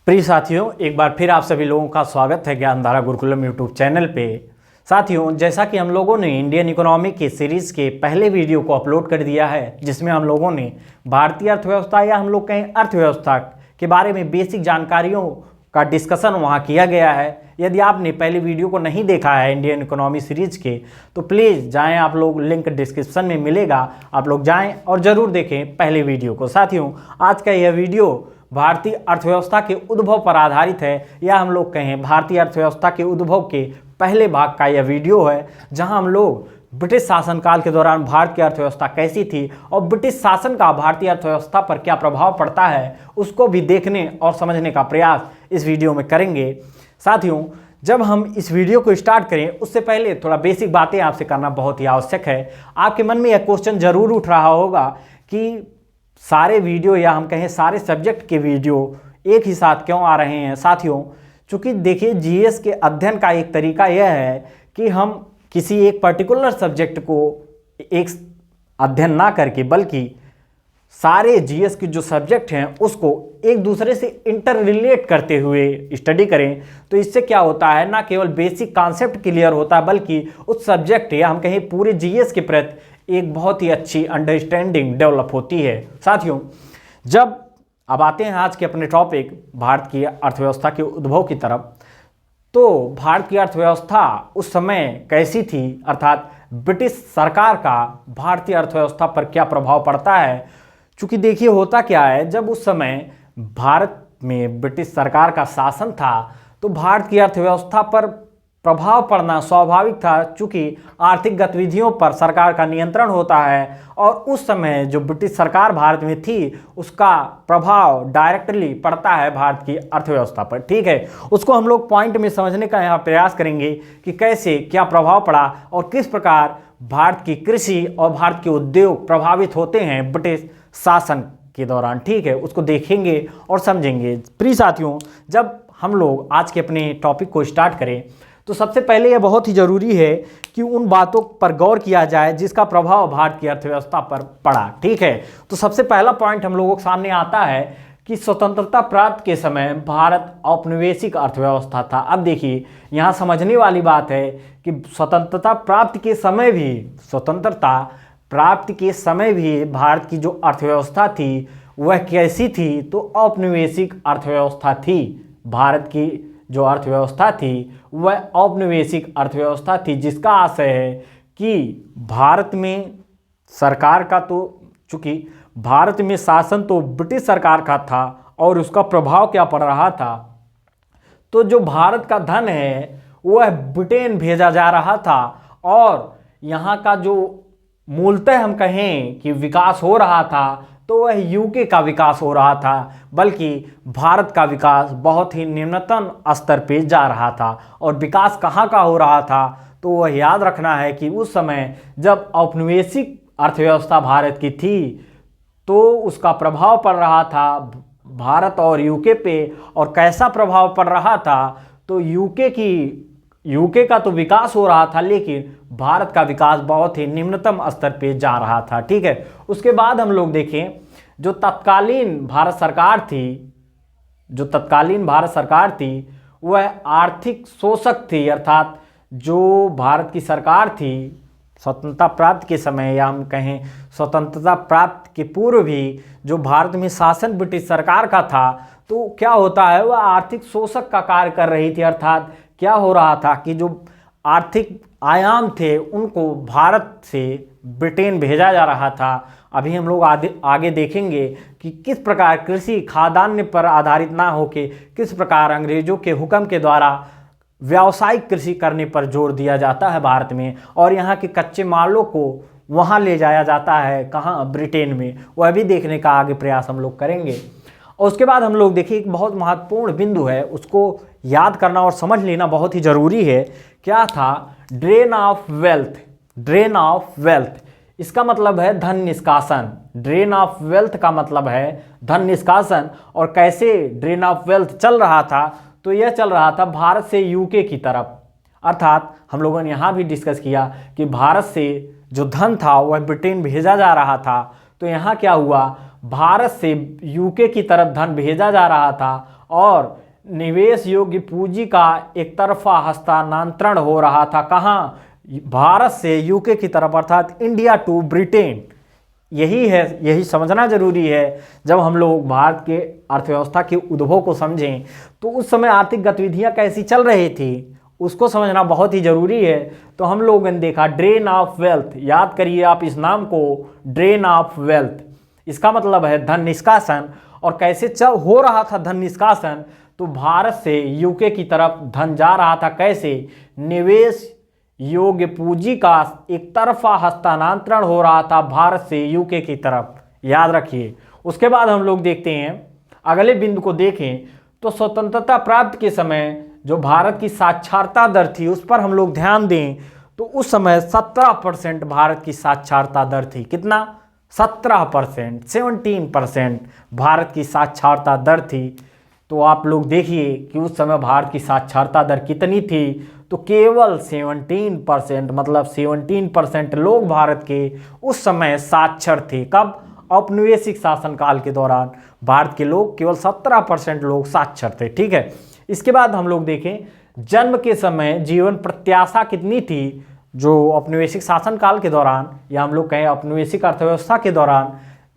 प्रिय साथियों, एक बार फिर आप सभी लोगों का स्वागत है ज्ञानधारा गुरुकुलम यूट्यूब चैनल पे। साथियों, जैसा कि हम लोगों ने इंडियन इकोनॉमी के सीरीज़ के पहले वीडियो को अपलोड कर दिया है, जिसमें हम लोगों ने भारतीय अर्थव्यवस्था या हम लोग कहें अर्थव्यवस्था के बारे में बेसिक जानकारियों का डिस्कशन वहाँ किया गया है। यदि आपने पहले वीडियो को नहीं देखा है इंडियन इकोनॉमी सीरीज के, तो प्लीज़ जाएं, आप लोग लिंक डिस्क्रिप्शन में मिलेगा, आप लोग जाएं और ज़रूर देखें पहले वीडियो को। साथियों, आज का यह वीडियो भारतीय अर्थव्यवस्था के उद्भव पर आधारित है, या हम लोग कहें भारतीय अर्थव्यवस्था के उद्भव के पहले भाग का यह वीडियो है, जहां हम लोग ब्रिटिश शासनकाल के दौरान भारत की अर्थव्यवस्था कैसी थी और ब्रिटिश शासन का भारतीय अर्थव्यवस्था पर क्या प्रभाव पड़ता है, उसको भी देखने और समझने का प्रयास इस वीडियो में करेंगे। साथियों, जब हम इस वीडियो को स्टार्ट करें उससे पहले थोड़ा बेसिक बातें आपसे करना बहुत ही आवश्यक है। आपके मन में यह क्वेश्चन जरूर उठ रहा होगा कि सारे वीडियो या हम कहें सारे सब्जेक्ट के वीडियो एक ही साथ क्यों आ रहे हैं। साथियों, चूँकि देखिए, जीएस के अध्ययन का एक तरीका यह है कि हम किसी एक पर्टिकुलर सब्जेक्ट को एक अध्ययन ना करके, बल्कि सारे जीएस के जो सब्जेक्ट हैं उसको एक दूसरे से इंटर रिलेट करते हुए स्टडी करें। तो इससे क्या होता है, ना केवल बेसिक कॉन्सेप्ट क्लियर होता है, बल्कि उस सब्जेक्ट या हम कहें पूरे जीएस के प्रति एक बहुत ही अच्छी अंडरस्टैंडिंग डेवलप होती है। साथियों, जब अब आते हैं आज के अपने टॉपिक भारत की अर्थव्यवस्था के उद्भव की तरफ, तो भारत की अर्थव्यवस्था उस समय कैसी थी, अर्थात ब्रिटिश सरकार का भारतीय अर्थव्यवस्था पर क्या प्रभाव पड़ता है। चूँकि देखिए, होता क्या है, जब उस समय भारत में ब्रिटिश सरकार का शासन था तो भारत की अर्थव्यवस्था पर प्रभाव पड़ना स्वाभाविक था, चूँकि आर्थिक गतिविधियों पर सरकार का नियंत्रण होता है और उस समय जो ब्रिटिश सरकार भारत में थी उसका प्रभाव डायरेक्टली पड़ता है भारत की अर्थव्यवस्था पर। ठीक है, उसको हम लोग पॉइंट में समझने का यहाँ प्रयास करेंगे कि कैसे क्या प्रभाव पड़ा और किस प्रकार भारत की कृषि और भारत के उद्योग प्रभावित होते हैं ब्रिटिश शासन के दौरान। ठीक है, उसको देखेंगे और समझेंगे। प्रिय साथियों, जब हम लोग आज के अपने टॉपिक को स्टार्ट करें तो सबसे पहले यह बहुत ही ज़रूरी है कि उन बातों पर गौर किया जाए जिसका प्रभाव भारत की अर्थव्यवस्था पर पड़ा। ठीक है, तो सबसे पहला पॉइंट हम लोगों के सामने आता है कि स्वतंत्रता प्राप्त के समय भारत औपनिवेशिक अर्थव्यवस्था था। अब देखिए, यहाँ समझने वाली बात है कि स्वतंत्रता प्राप्त के समय भी भारत की जो अर्थव्यवस्था थी वह कैसी थी, तो औपनिवेशिक अर्थव्यवस्था थी। भारत की जो अर्थव्यवस्था थी वह औपनिवेशिक अर्थव्यवस्था थी, जिसका आशय है कि भारत में सरकार का, तो चूँकि भारत में शासन तो ब्रिटिश सरकार का था और उसका प्रभाव क्या पड़ रहा था, तो जो भारत का धन है वह ब्रिटेन भेजा जा रहा था और यहाँ का जो मूलतः हम कहें कि विकास हो रहा था तो वह यूके का विकास हो रहा था, बल्कि भारत का विकास बहुत ही निम्नतम स्तर पे जा रहा था। और विकास कहाँ का हो रहा था, तो वह याद रखना है कि उस समय जब औपनिवेशिक अर्थव्यवस्था भारत की थी तो उसका प्रभाव पड़ रहा था भारत और यूके पे। और कैसा प्रभाव पड़ रहा था, तो यूके का तो विकास हो रहा था, लेकिन भारत का विकास बहुत ही निम्नतम स्तर पे जा रहा था। ठीक है, उसके बाद हम लोग देखें, जो तत्कालीन भारत सरकार थी वह आर्थिक शोषक थी। अर्थात जो भारत की सरकार थी स्वतंत्रता प्राप्त के समय, या हम कहें स्वतंत्रता प्राप्त के पूर्व भी जो भारत में शासन ब्रिटिश सरकार का था, तो क्या होता है, वह आर्थिक शोषक का कार्य कर रही थी। अर्थात क्या हो रहा था कि जो आर्थिक आयाम थे उनको भारत से ब्रिटेन भेजा जा रहा था। अभी हम लोग आगे देखेंगे कि किस प्रकार कृषि खाद्यान्न पर आधारित ना होकर किस प्रकार अंग्रेजों के हुक्म के द्वारा व्यावसायिक कृषि करने पर जोर दिया जाता है भारत में, और यहाँ के कच्चे मालों को वहाँ ले जाया जाता है, कहाँ, ब्रिटेन में। वह भी देखने का आगे प्रयास हम लोग करेंगे। और उसके बाद हम लोग देखिए, एक बहुत महत्वपूर्ण बिंदु है, उसको याद करना और समझ लेना बहुत ही ज़रूरी है। क्या था, ड्रेन ऑफ वेल्थ। इसका मतलब है धन निष्कासन। ड्रेन ऑफ वेल्थ का मतलब है धन निष्कासन। और कैसे ड्रेन ऑफ वेल्थ चल रहा था, तो यह चल रहा था भारत से यूके की तरफ। अर्थात हम लोगों ने यहाँ भी डिस्कस किया कि भारत से जो धन था वह ब्रिटेन भेजा जा रहा था। तो यहाँ क्या हुआ, भारत से यूके की तरफ धन भेजा जा रहा था और निवेश योग्य पूंजी का एक तरफा हस्तांतरण हो रहा था। कहाँ? भारत से यूके की तरफ, अर्थात इंडिया टू ब्रिटेन। यही है, यही समझना जरूरी है। जब हम लोग भारत के अर्थव्यवस्था के उद्भव को समझें तो उस समय आर्थिक गतिविधियां कैसी चल रही थी उसको समझना बहुत ही जरूरी है। तो हम लोगों ने देखा ड्रेन ऑफ वेल्थ, याद करिए आप इस नाम को, ड्रेन ऑफ वेल्थ। इसका मतलब है धन निष्कासन। और कैसे हो रहा था धन निष्कासन? तो भारत से यूके की तरफ धन जा रहा था। कैसे? निवेश योग्य पूंजी का एक तरफा हस्तांतरण हो रहा था भारत से यूके की तरफ, याद रखिए। उसके बाद हम लोग देखते हैं, अगले बिंदु को देखें तो स्वतंत्रता प्राप्त के समय जो भारत की साक्षरता दर थी उस पर हम लोग ध्यान दें तो उस समय 17% भारत की साक्षरता दर थी। कितना? 17%, 17% भारत की साक्षरता दर थी। तो आप लोग देखिए कि उस समय भारत की साक्षरता दर कितनी थी, तो केवल 17%, मतलब 17% लोग भारत के उस समय साक्षर थे। कब? औपनिवेशिक शासनकाल के दौरान भारत के लोग, केवल 17% लोग साक्षर थे। ठीक है। इसके बाद हम लोग देखें जन्म के समय जीवन प्रत्याशा कितनी थी, जो औपनिवेशिक शासनकाल के दौरान, या हम लोग कहें औपनिवेशिक अर्थव्यवस्था के दौरान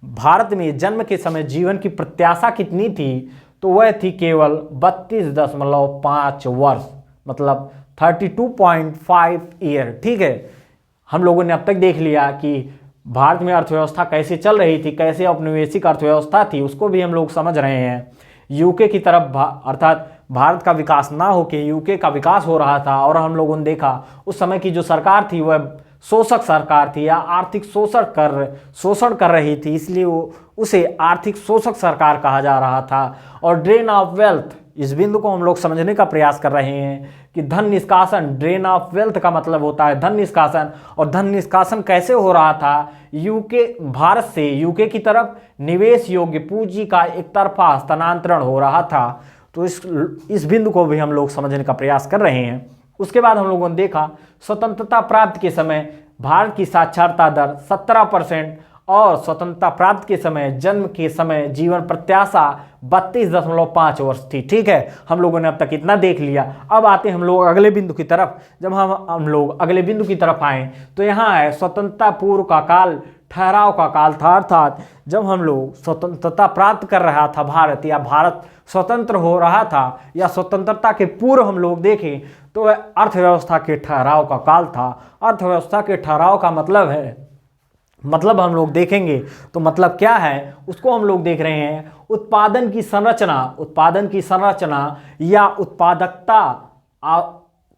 भारत में जन्म के समय जीवन की प्रत्याशा कितनी थी, तो वह थी केवल 32.5 वर्ष, मतलब 32.5 ईयर। ठीक है। हम लोगों ने अब तक देख लिया कि भारत में अर्थव्यवस्था कैसे चल रही थी, कैसे औपनिवेशिक अर्थव्यवस्था थी, उसको भी हम लोग समझ रहे हैं। यूके की तरफ अर्थात भारत का विकास ना होकर यूके का विकास हो रहा था। और हम लोगों ने देखा उस समय की जो सरकार थी वह शोषक सरकार थी, या आर्थिक शोषण कर रही थी, इसलिए वो उसे आर्थिक शोषक सरकार कहा जा रहा था। और ड्रेन ऑफ वेल्थ, इस बिंदु को हम लोग समझने का प्रयास कर रहे हैं कि धन निष्कासन, ड्रेन ऑफ वेल्थ का मतलब होता है धन निष्कासन। और धन निष्कासन कैसे हो रहा था? यूके, भारत से यूके की तरफ निवेश योग्य पूंजी का एक तरफा हस्तांतरण हो रहा था। तो इस बिंदु को भी हम लोग समझने का प्रयास कर रहे हैं। उसके बाद हम लोगों ने देखा स्वतंत्रता प्राप्त के समय भारत की साक्षरता दर 17% और स्वतंत्रता प्राप्त के समय जन्म के समय जीवन प्रत्याशा 32.5 वर्ष थी। ठीक है। हम लोगों ने अब तक इतना देख लिया। अब आते हैं हम लोग अगले बिंदु की तरफ। जब हम लोग अगले बिंदु की तरफ आए तो यहाँ है स्वतंत्रता पूर्व का काल, ठहराव का काल था। अर्थात जब हम लोग स्वतंत्रता प्राप्त कर रहा था भारत, या भारत स्वतंत्र हो रहा था, या स्वतंत्रता के पूर्व हम लोग देखें तो वह अर्थव्यवस्था के ठहराव का काल था। अर्थव्यवस्था के ठहराव का मतलब है, मतलब हम लोग देखेंगे तो मतलब क्या है उसको हम लोग देख रहे हैं। उत्पादन की संरचना या उत्पादकता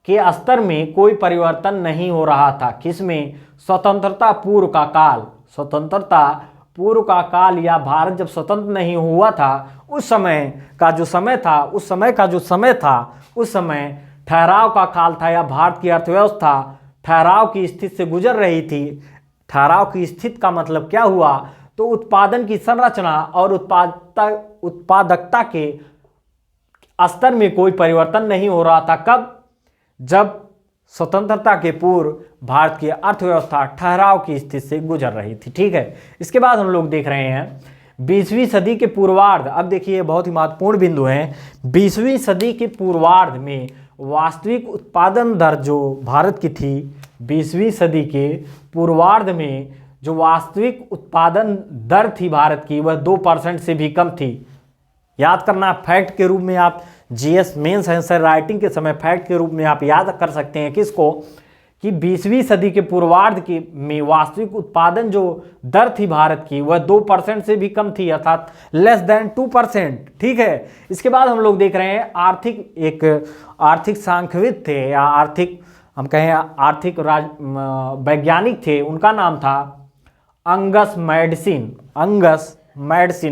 के स्तर में कोई परिवर्तन नहीं हो रहा था। किसमें? स्वतंत्रता पूर्व का काल, स्वतंत्रता पूर्व का काल, या भारत जब स्वतंत्र नहीं हुआ था उस समय का जो समय था उस समय ठहराव का काल था, या भारत की अर्थव्यवस्था ठहराव की स्थिति से गुजर रही थी। ठहराव की स्थिति का मतलब क्या हुआ? तो उत्पादन की संरचना और उत्पादकता के स्तर में कोई परिवर्तन नहीं हो रहा था। कब? जब स्वतंत्रता के पूर्व भारत की अर्थव्यवस्था ठहराव की स्थिति से गुजर रही थी। ठीक है। इसके बाद हम लोग देख रहे हैं 20वीं सदी के पूर्वार्ध। अब देखिए बहुत ही महत्वपूर्ण बिंदु है। 20वीं सदी के पूर्वार्ध में वास्तविक उत्पादन दर जो भारत की थी, 20वीं सदी के पूर्वार्ध में जो वास्तविक उत्पादन दर थी भारत की, वह 2% से भी कम थी। याद करना, फैक्ट के रूप में आप जीएस मेंस आंसर राइटिंग के समय फैक्ट के रूप में आप याद कर सकते हैं किसको, कि 20वीं सदी के पूर्वार्ध की में वास्तविक उत्पादन जो दर थी भारत की वह 2% से भी कम थी, अर्थात लेस देन 2%। ठीक है। इसके बाद हम लोग देख रहे हैं आर्थिक सांख्यविद थे, या आर्थिक वैज्ञानिक थे, उनका नाम था अंगस मैडसिन।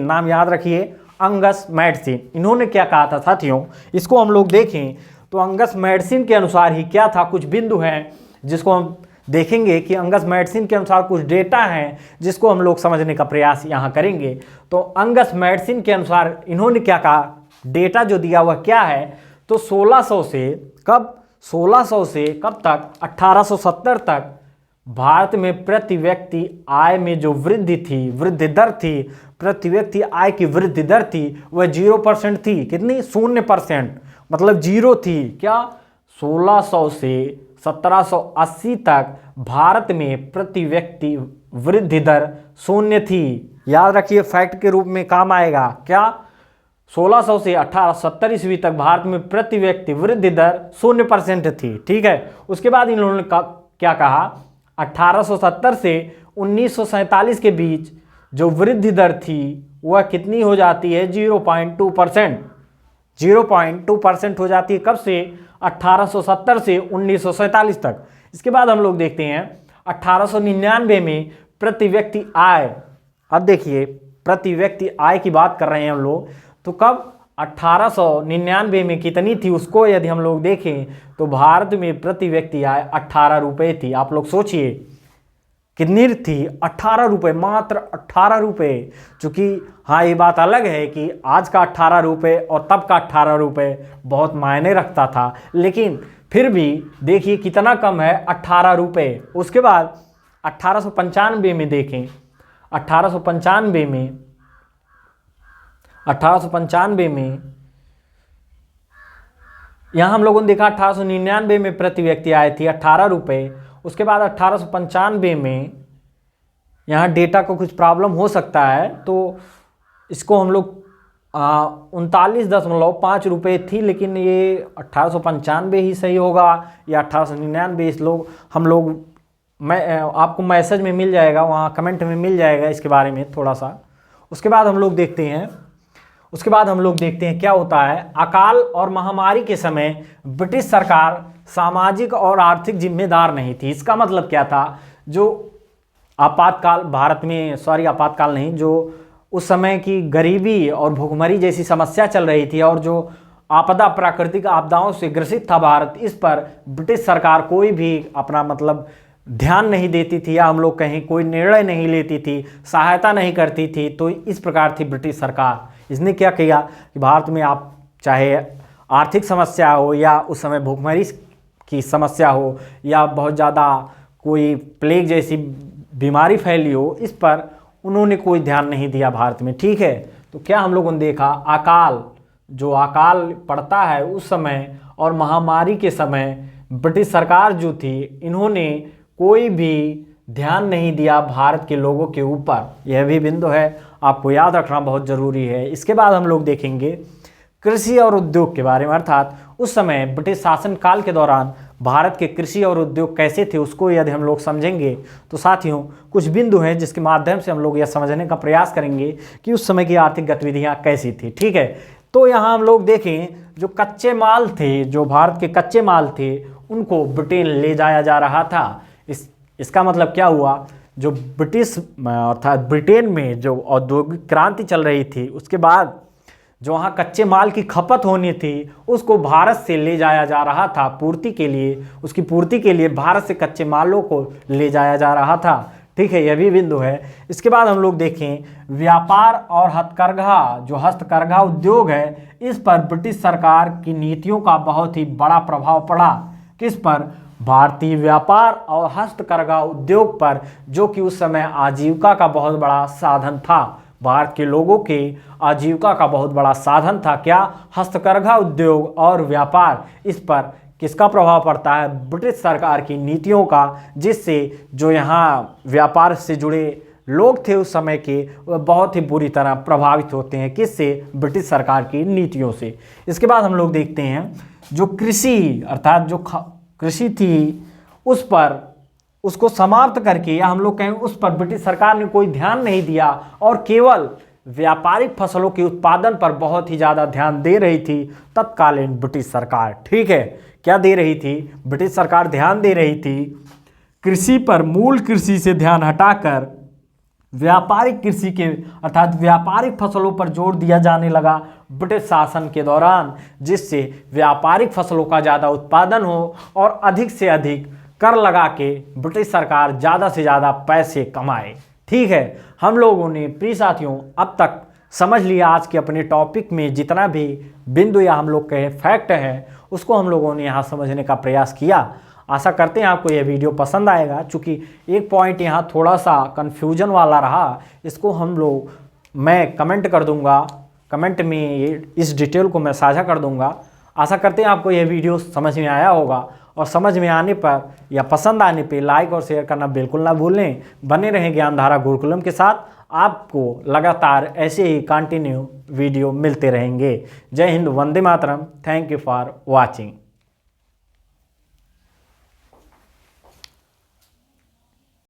नाम याद रखिए, अंगस मैडसिन। इन्होंने क्या कहा था साथियों, इसको हम लोग देखें तो अंगस मैडसिन के अनुसार ही क्या था, कुछ बिंदु हैं जिसको हम देखेंगे कि अंगस मैडसिन के अनुसार कुछ डेटा हैं जिसको हम लोग समझने का प्रयास यहाँ करेंगे। तो अंगस मैडसिन के अनुसार इन्होंने क्या कहा, डेटा जो दिया वह क्या है, तो 1600 से कब तक 1870 तक भारत में प्रति व्यक्ति आय में जो वृद्धि थी, वृद्धि दर थी, प्रति व्यक्ति आय की वृद्धि दर थी वह 0% थी। कितनी? 0%, मतलब जीरो थी। क्या? 1600 से 1780 तक भारत में प्रति व्यक्ति वृद्धि दर 0 थी। याद रखिए, फैक्ट के रूप में काम आएगा। क्या? 1600 से 1870 ईस्वी तक भारत में प्रति व्यक्ति वृद्धि दर 0% थी। ठीक है। उसके बाद इन लोगों ने क्या कहा? 1870 से 1947 के बीच जो वृद्धि दर थी वह कितनी हो जाती है? 0.2%। 0.2% हो जाती है। कब से? 1870 से 1947 तक। इसके बाद हम लोग देखते हैं 1899 में प्रति व्यक्ति आय। अब देखिए, प्रति व्यक्ति आय की बात कर रहे हैं हम लोग, तो कब? 1899 में कितनी थी उसको यदि हम लोग देखें तो भारत में प्रति व्यक्ति आय 18 रुपये थी। आप लोग सोचिए कितनी थी? 18 रुपये, मात्र 18 रुपये। चूँकि हाँ, ये बात अलग है कि आज का 18 रुपये और तब का 18 रुपये बहुत मायने रखता था, लेकिन फिर भी देखिए कितना कम है, 18 रुपये। उसके बाद 1895 में देखें, 1895 में यहाँ हम लोगों ने देखा 1899 में प्रति व्यक्ति आय थी 18 रुपये। उसके बाद 1895 में यहाँ डेटा को कुछ प्रॉब्लम हो सकता है, तो इसको हम लोग 39.5 रुपये थी, लेकिन ये 1895 ही सही होगा या 1899? मैं आपको मैसेज में मिल जाएगा, वहाँ कमेंट में मिल जाएगा इसके बारे में थोड़ा सा। उसके बाद हम लोग देखते हैं क्या होता है। अकाल और महामारी के समय ब्रिटिश सरकार सामाजिक और आर्थिक जिम्मेदार नहीं थी। इसका मतलब क्या था? जो आपातकाल भारत में, आपातकाल नहीं, जो उस समय की गरीबी और भुखमरी जैसी समस्या चल रही थी और जो आपदा, प्राकृतिक आपदाओं से ग्रसित था भारत, इस पर ब्रिटिश सरकार कोई भी अपना मतलब ध्यान नहीं देती थी, या हम लोग कहीं कोई निर्णय नहीं लेती थी, सहायता नहीं करती थी। तो इस प्रकार थी ब्रिटिश सरकार। इसने क्या किया कि भारत में आप चाहे आर्थिक समस्या हो या उस समय भुखमरी की समस्या हो या बहुत ज़्यादा कोई प्लेग जैसी बीमारी फैली हो, इस पर उन्होंने कोई ध्यान नहीं दिया भारत में। ठीक है। तो क्या हम लोगों ने देखा? अकाल पड़ता है उस समय और महामारी के समय ब्रिटिश सरकार जो थी, इन्होंने कोई भी ध्यान नहीं दिया भारत के लोगों के ऊपर। यह भी बिंदु है, आपको याद रखना बहुत ज़रूरी है। इसके बाद हम लोग देखेंगे कृषि और उद्योग के बारे में, अर्थात उस समय ब्रिटिश शासनकाल के दौरान भारत के कृषि और उद्योग कैसे थे, उसको यदि हम लोग समझेंगे तो साथियों कुछ बिंदु हैं जिसके माध्यम से हम लोग यह समझने का प्रयास करेंगे कि उस समय की आर्थिक गतिविधियाँ कैसी थी। ठीक है। तो यहाँ हम लोग देखें, जो कच्चे माल थे, जो भारत के कच्चे माल थे, उनको ब्रिटेन ले जाया जा रहा था। इसका मतलब क्या हुआ? जो ब्रिटिश अर्थात ब्रिटेन में जो औद्योगिक क्रांति चल रही थी, उसके बाद जो वहाँ कच्चे माल की खपत होनी थी उसको भारत से ले जाया जा रहा था पूर्ति के लिए। उसकी पूर्ति के लिए भारत से कच्चे मालों को ले जाया जा रहा था। ठीक है, यह भी बिंदु है। इसके बाद हम लोग देखें व्यापार और हथकरघा, जो हस्तकरघा उद्योग है, इस पर ब्रिटिश सरकार की नीतियों का बहुत ही बड़ा प्रभाव पड़ा। किस पर? भारतीय व्यापार और हस्तकरघा उद्योग पर, जो कि उस समय आजीविका का बहुत बड़ा साधन था। भारत के लोगों के आजीविका का बहुत बड़ा साधन था। क्या? हस्तकरघा उद्योग और व्यापार। इस पर किसका प्रभाव पड़ता है? ब्रिटिश सरकार की नीतियों का, जिससे जो यहाँ व्यापार से जुड़े लोग थे उस समय के, वह बहुत ही बुरी तरह प्रभावित होते हैं। किससे? ब्रिटिश सरकार की नीतियों से। इसके बाद हम लोग देखते हैं जो कृषि अर्थात जो कृषि थी उस पर, उसको समाप्त करके, या हम लोग कहें उस पर ब्रिटिश सरकार ने कोई ध्यान नहीं दिया और केवल व्यापारिक फसलों के उत्पादन पर बहुत ही ज़्यादा ध्यान दे रही थी तत्कालीन ब्रिटिश सरकार। ठीक है, क्या दे रही थी? ब्रिटिश सरकार ध्यान दे रही थी कृषि पर, मूल कृषि से ध्यान हटाकर व्यापारिक कृषि के अर्थात व्यापारिक फसलों पर जोर दिया जाने लगा ब्रिटिश शासन के दौरान, जिससे व्यापारिक फसलों का ज़्यादा उत्पादन हो और अधिक से अधिक कर लगा के ब्रिटिश सरकार ज़्यादा से ज़्यादा पैसे कमाए। ठीक है, हम लोगों ने प्रिय साथियों अब तक समझ लिया आज के अपने टॉपिक में जितना भी बिंदु या हम लोग कहे फैक्ट है, उसको हम लोगों ने यहाँ समझने का प्रयास किया। आशा करते हैं आपको यह वीडियो पसंद आएगा। चूँकि एक पॉइंट यहाँ थोड़ा सा कन्फ्यूजन वाला रहा, इसको मैं कमेंट कर दूंगा, कमेंट में इस डिटेल को मैं साझा कर दूंगा। आशा करते हैं आपको यह वीडियो समझ में आया होगा, और समझ में आने पर या पसंद आने पे लाइक और शेयर करना बिल्कुल ना भूलें। बने रहें ज्ञानधारा गुरुकुलम के साथ, आपको लगातार ऐसे ही कंटिन्यू वीडियो मिलते रहेंगे। जय हिंद, वंदे मातरम। Thank you for watching.